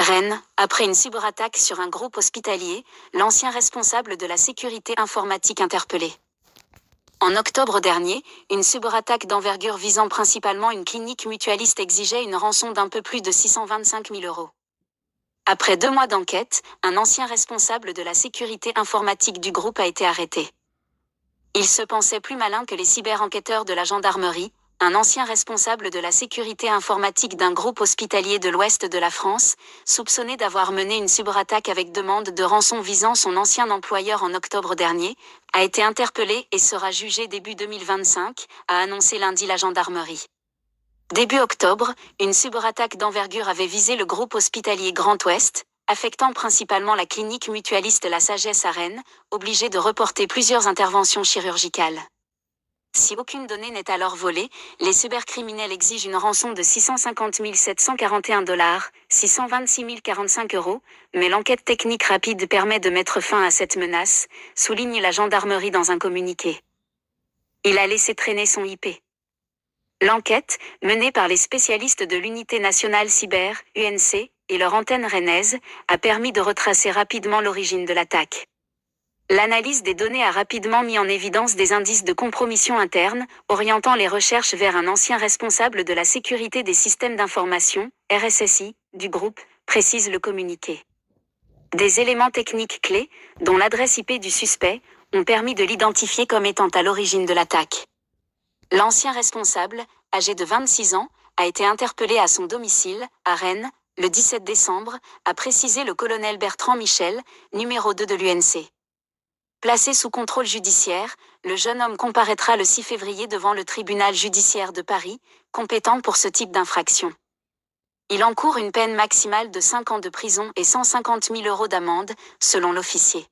Rennes, après une cyberattaque sur un groupe hospitalier, l'ancien responsable de la sécurité informatique interpellé. En octobre dernier, une cyberattaque d'envergure visant principalement une clinique mutualiste exigeait une rançon d'un peu plus de 625 000 €. Après 2 mois d'enquête, un ancien responsable de la sécurité informatique du groupe a été arrêté. Il se pensait plus malin que les cyber-enquêteurs de la gendarmerie, un ancien responsable de la sécurité informatique d'un groupe hospitalier de l'ouest de la France, soupçonné d'avoir mené une cyberattaque avec demande de rançon visant son ancien employeur en octobre dernier, a été interpellé et sera jugé début 2025, a annoncé lundi la gendarmerie. Début octobre, une cyberattaque d'envergure avait visé le groupe hospitalier Grand Ouest, affectant principalement la clinique mutualiste La Sagesse à Rennes, obligée de reporter plusieurs interventions chirurgicales. Si aucune donnée n'est alors volée, les cybercriminels exigent une rançon de 650 741 $, 626 045 €, mais l'enquête technique rapide permet de mettre fin à cette menace, souligne la gendarmerie dans un communiqué. Il a laissé traîner son IP. L'enquête, menée par les spécialistes de l'Unité nationale cyber, UNC, et leur antenne rennaise, a permis de retracer rapidement l'origine de l'attaque. L'analyse des données a rapidement mis en évidence des indices de compromission interne, orientant les recherches vers un ancien responsable de la sécurité des systèmes d'information, RSSI, du groupe, précise le communiqué. Des éléments techniques clés, dont l'adresse IP du suspect, ont permis de l'identifier comme étant à l'origine de l'attaque. L'ancien responsable, âgé de 26 ans, a été interpellé à son domicile, à Rennes, le 17 décembre, a précisé le colonel Bertrand Michel, numéro 2 de l'UNC. Placé sous contrôle judiciaire, le jeune homme comparaîtra le 6 février devant le tribunal judiciaire de Paris, compétent pour ce type d'infraction. Il encourt une peine maximale de 5 ans de prison et 150 000 € d'amende, selon l'officier.